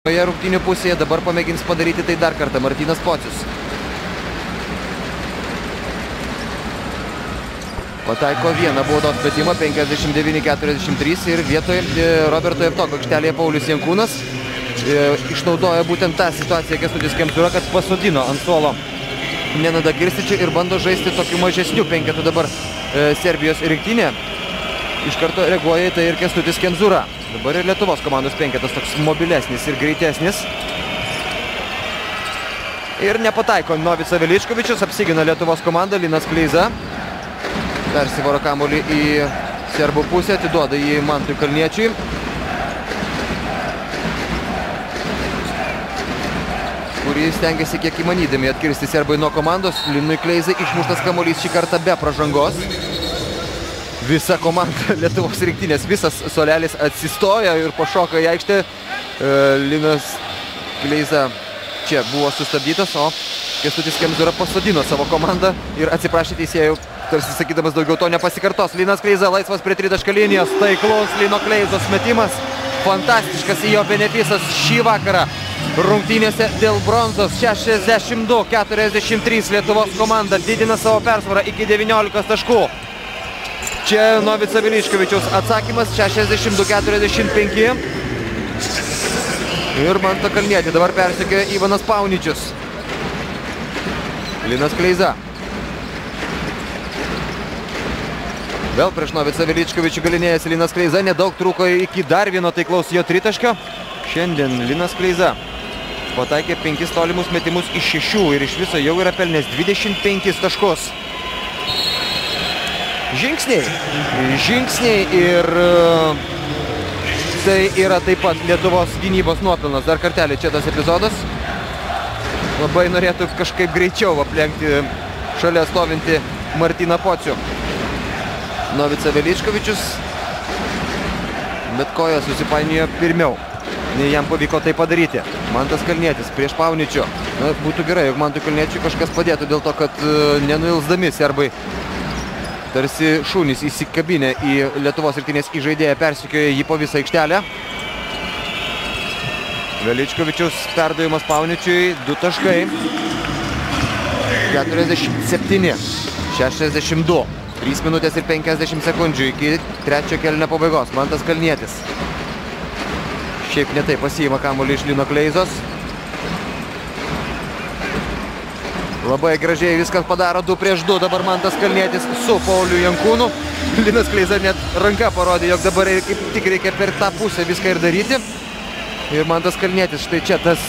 Rungtynių pusėje dabar pamėgins padaryti tai dar kartą Martynas Pocius. Pataiko vieną baudos metimą, 59-43 ir vietoj Roberto Jevtoko aikštelėje Paulius Jankūnas išnaudoja būtent tą situaciją Kęstutis Kemzūra, kad pasodino ant suolo Nenadą Kirstičių ir bando žaisti tokiu mažesniu penketu dabar Serbijos rinktinė. Iš karto reaguoja į tai ir Kęstutis Kemzūra. Dabar ir Lietuvos komandos penketas toks mobilesnis ir greitesnis. Ir nepataiko Novica Veličkovičius, apsigina Lietuvos komanda, Linas Kleiza. Persivaro kamuolį į serbų pusę, atiduoda jį Mantui Kalniečiui. Kurį stengiasi kiek įmanydami atkirsti serbai nuo komandos. Linui Kleizai išmuštas kamuolys šį kartą be pražangos. Visa komanda Lietuvos rinktinės, visas suolelis atsistoja ir pašoka į aikštę. Linas Kleiza čia buvo sustabdytas, o Kęstutis Kemzūra pasodino savo komandą ir atsiprašė teisėjų, tarsi sakydamas daugiau to nepasikartos. Linas Kleiza laisvas prie tritaškio linijos, taiklaus Lino Kleizos metimas. Fantastiškas jo benefisas šį vakarą rungtynėse dėl bronzos. 62-43 Lietuvos komanda didina savo persvarą iki 19 taškų. Čia Novica Veličkovičiaus atsakymas, 62-45. Ir Mantą Kalnietį dabar persekioja Ivanas Pauničius. Linas Kleiza. Vėl prieš Novicą Veličkovičių galinėjasi Linas Kleiza. Nedaug trūko iki dar vieno taiklaus jo tritaškio. Šiandien Linas Kleiza pataikė 5 tolimus metimus iš 6 ir iš viso jau yra pelnęs 25 taškus. Žingsniai ir tai yra taip pat Lietuvos gynybos nuopelnas. Dar kartelį čia tas epizodas. Labai norėtų kažkaip greičiau aplenkti šalia stovinti Martyną Pocių. Novica Veličkovičius, bet koja susipainiojo pirmiau, nei jam pavyko tai padaryti. Mantas Kalnietis prieš Pauničių. Na, būtų gerai, jog Mantui Kalniečiui kažkas padėtų dėl to, kad nenuilsdami serbai tarsi šunys įsikabinę į Lietuvos rinktinės įžaidėją persekioja jį po visą aikštelę. Veličkovičius perdavimas Pauničiui, 2 taškai. 47-62. 3 minutės ir 50 sekundžių iki trečio kėlinio pabaigos. Mantas Kalnietis. Šiaip netai pasiima kamuolį iš Lino Kleizos. Labai gražiai viskas padaro 2 prieš 2. Dabar Mantas Kalnietis su Pauliu Jankūnu. Linas Kleiza net ranka parodė, jog dabar kaip tik reikia per tą pusę viską ir daryti. Ir Mantas Kalnietis, štai čia tas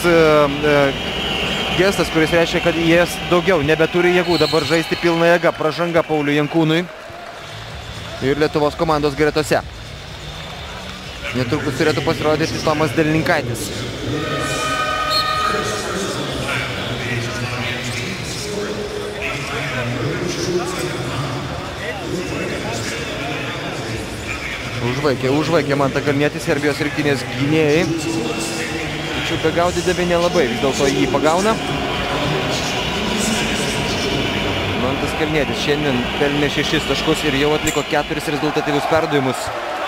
gestas, kuris reiškia, kad jis daugiau nebeturi jėgų dabar žaisti pilną jėgą. Pražanga Pauliui Jankūnui ir Lietuvos komandos gretose. Netrukus turėtų pasirodyti Tomas Delininkaitis. Užvaikė Mantą Kalnietį, Serbijos rinktinės gynėjai. Tačiau begaudydami nelabai, vis dėlto jį pagauna. Mantas Kalnietis šiandien pelnė 6 taškus ir jau atliko 4 rezultatyvius perdavimus,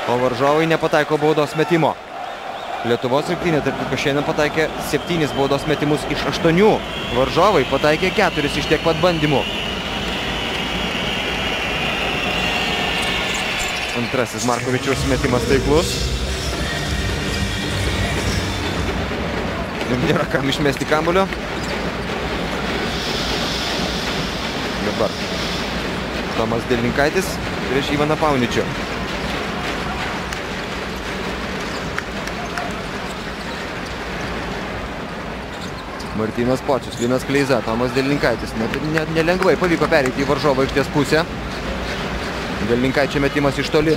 o varžovai nepataiko baudos metimo. Lietuvos rinktinė tarp kitko šiandien pataikė 7 baudos metimus iš 8. Varžovai pataikė 4 iš tiek pat bandymų. Antrasis Markovičiaus metimas taiklus. Ir nėra kam išmesti kamuolio. Dabar Tomas Delininkaitis prieš Ivaną Pauničių. Martynas Pocius, Linas Kleiza, Tomas Delininkaitis. Nelengvai pavyko pereiti į varžovo aikštės pusę. Delininkaičio metimas iš toli.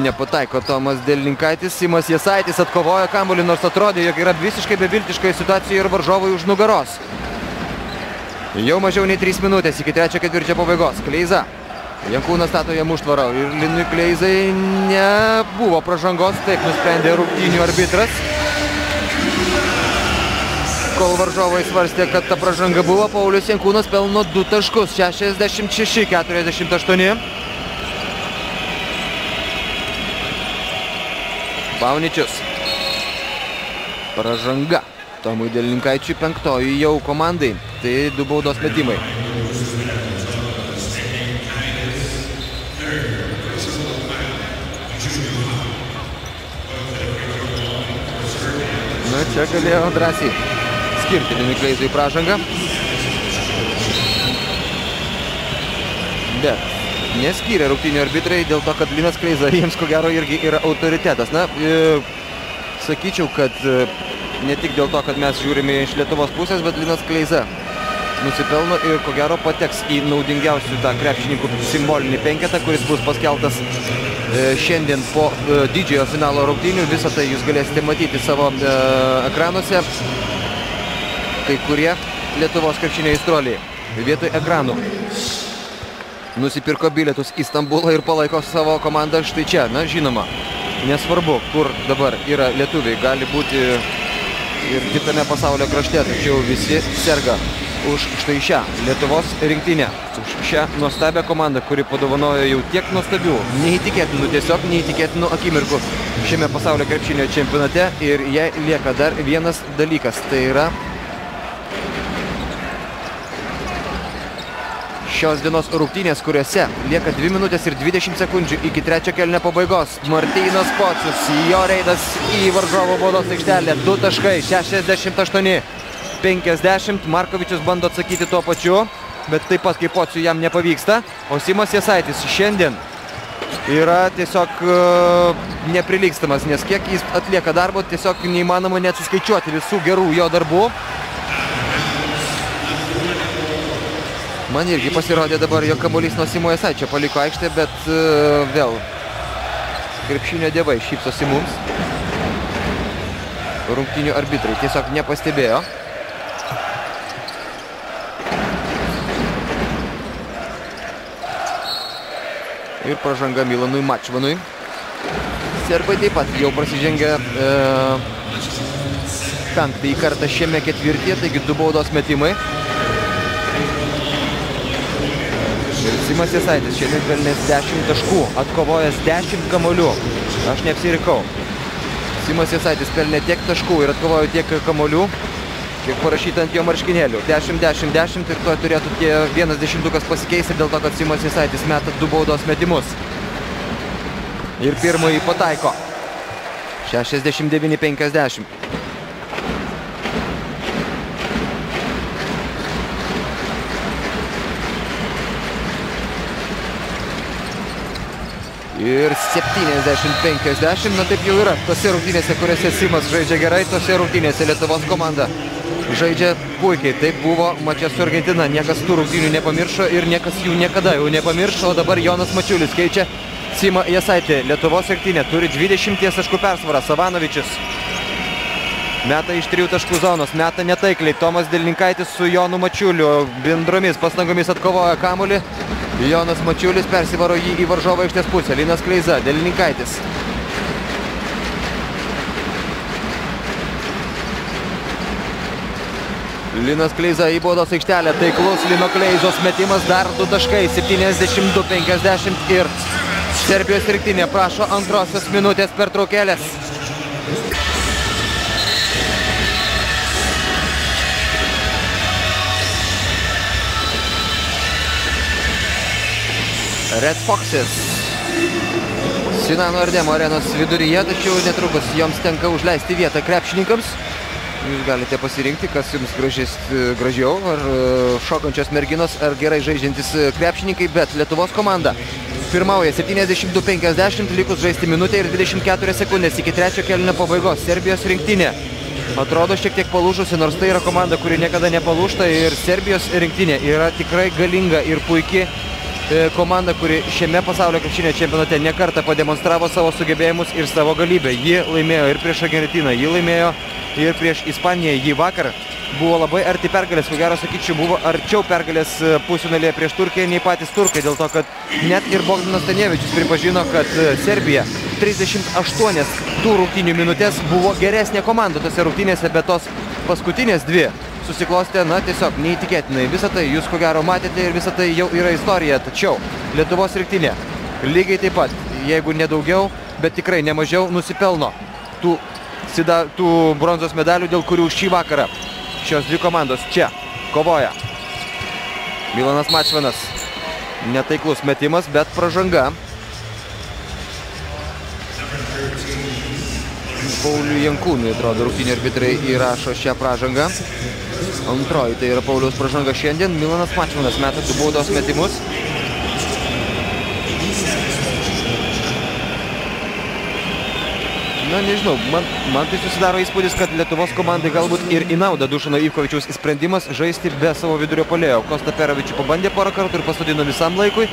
Nepataiko Tomas Delininkaitis. Simas Jasaitis atkovojo kamuolį, nors atrodė, jog yra visiškai beviltiškoje situacijoje ir varžovai už nugaros. Jau mažiau nei 3 minutės iki trečio ketvirčio pabaigos. Kleiza. Jankūnas stato jam užtvarą ir Linui Kleizai nebuvo pražangos. Taip nusprendė rungtynių arbitras. Kol varžovai svarstė, kad ta pražanga buvo, Paulius Jankūnas pelno 2 taškus. 66-48. Pauničius. Pražanga Tomui Delininkaičiui, 5 jau komandai. Tai 2 baudos metimai. Na, čia galėjo drąsiai skirti Linui Kleizui pražangą. Bet neskyrė rungtynių arbitrai dėl to, kad Linas Kleiza jiems ko gero irgi yra autoritetas. Na, sakyčiau, kad ne tik dėl to, kad mes žiūrime iš Lietuvos pusės, bet Linas Kleiza nusipelno ir ko gero pateks į naudingiausių tą krepšininkų simbolinį penketą, kuris bus paskeltas šiandien po didžiojo finalo rungtynių. Visą tai jūs galėsite matyti savo ekranuose. Kai kurie Lietuvos krepšinio aistruoliai vietoj ekranų nusipirko bilietus į Stambulą ir palaiko savo komandą štai čia. Na, žinoma, nesvarbu, kur dabar yra lietuviai, gali būti ir kitame pasaulio krašte, tačiau visi serga už štai šią Lietuvos rinktinę, už šią nuostabią komandą, kuri padovanojo jau tiek nuostabių, neįtikėtinų, tiesiog neįtikėtinų akimirkų šiame pasaulio krepšinio čempionate. Ir jai lieka dar vienas dalykas, tai yra šios dienos rungtynės, kuriuose lieka 2 minutės ir 20 sekundžių iki trečio kėlinio pabaigos. Martynas Pocius, jo reidas į varžovų baudos aikštelę. 2 taškai, 68-50. Markovičius bando atsakyti tuo pačiu, bet taip pat kaip Pociui jam nepavyksta. O Simas Jasaitis šiandien yra tiesiog neprilygstamas, nes kiek jis atlieka darbo, tiesiog neįmanoma net suskaičiuoti visų gerų jo darbų. Man irgi pasirodė dabar, jo kamuolys nuo Simo Jasaičio paliko aikštę, bet vėl krepšinio dievai šypsosi mums. Rungtynių arbitrai tiesiog nepastebėjo. Ir pražanga Milanui Mačvanui. Serbai taip pat jau prasižengia 5. kartą šiame ketvirtyje, taigi 2 baudos metimai. Ir Simas Jasaitis šiandien pelnęs 10 taškų, atkovojęs 10 kamuolių. Aš neapsirikau. Simas Jasaitis pelnė tiek taškų ir atkovojo tiek kamuolių, kiek parašyta ant jo marškinėlių. 10-10-10 ir to turėtų tie 10 pasikeisti dėl to, kad Simas Jasaitis meta 2 baudos metimus. Ir pirmąjį pataiko. 69-50. Ir 70-50, na taip jau yra. Tose rungtynėse, kuriuose Simas žaidžia gerai, tose rungtynėse Lietuvos komanda žaidžia puikiai. Taip buvo mače su Argentina. Niekas tų rungtynių nepamiršo ir niekas jų niekada jau nepamiršo. O dabar Jonas Mačiulis keičia Simą Jasaitį. Lietuvos rinktinė turi 20 taškų persvarą. Savanovičius meta iš 3 taškų zonos, meta netaikliai. Tomas Delininkaitis su Jonu Mačiuliu bendromis pastangomis atkovoja kamuolį. Jonas Mačiulis persivaro jį į varžovo aikštės pusę. Linas Kleiza, Delininkaitis. Linas Kleiza į baudos aikštelę. Taiklus Lino Kleizos metimas, dar 2 taškai. 72-50 ir Serbijos rinktinė prašo antrosios minutės pertraukėlės. Red Foxes Sinano Ardemo arenos viduryje, tačiau netrukus joms tenka užleisti vietą krepšininkams. Jūs galite pasirinkti, kas jums gražiau, ar šokančios merginos, ar gerai žaidžiantis krepšininkai, bet Lietuvos komanda pirmauja 72-50, likus žaisti minutę ir 24 sekundės iki trečio kėlinio pabaigos. Serbijos rinktinė atrodo šiek tiek palūžusi, nors tai yra komanda, kuri niekada nepalūžta, ir Serbijos rinktinė yra tikrai galinga ir puikiai komanda, kuri šiame pasaulio krepšinio čempionate nekartą pademonstravo savo sugebėjimus ir savo galybę. Ji laimėjo ir prieš Argentiną, ji laimėjo ir prieš Ispaniją. Ji vakar buvo labai arti pergalės, ko gero sakyčiau, buvo arčiau pergalės pusfinalėje prieš Turkiją nei patys turkai, dėl to, kad net ir Bogdanas Stanevičius pripažino, kad Serbija 38 tų rungtynių minutės buvo geresnė komanda tose rungtynėse, bet tos paskutinės 2 susiklostė, na, tiesiog neįtikėtinai. Visą tai jūs ko gero matėte ir visą tai jau yra istorija. Tačiau Lietuvos rinktinė lygiai taip pat, jeigu ne daugiau, bet tikrai ne mažiau, nusipelno tų tų bronzos medalių, dėl kurių šį vakarą šios dvi komandos čia kovoja. Milanas Mačvanas. Netaiklus metimas, bet pražanga. Pauliui Jankūnui, atrodo, rungtynių arbitrai įrašo šią pražangą. Antroji tai yra Pauliaus pražanga šiandien. Milanas Mačvanas meta 2 baudos metimus. Na, nežinau, man tai susidaro įspūdis, kad Lietuvos komandai galbūt ir į naudą Dušano Ivkovičiaus sprendimas žaisti be savo vidurio puolėjo. Kosta Perovičių pabandė porą kartų ir pasodino visam laikui.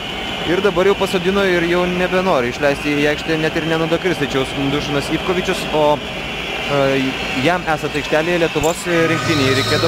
Ir dabar jau pasodino ir jau nebenori išleisti į aikštę net ir Nenado Krističiaus Dušanas Ivkovičius, o jam esant aikštelėje Lietuvos rinktinėje reikėtų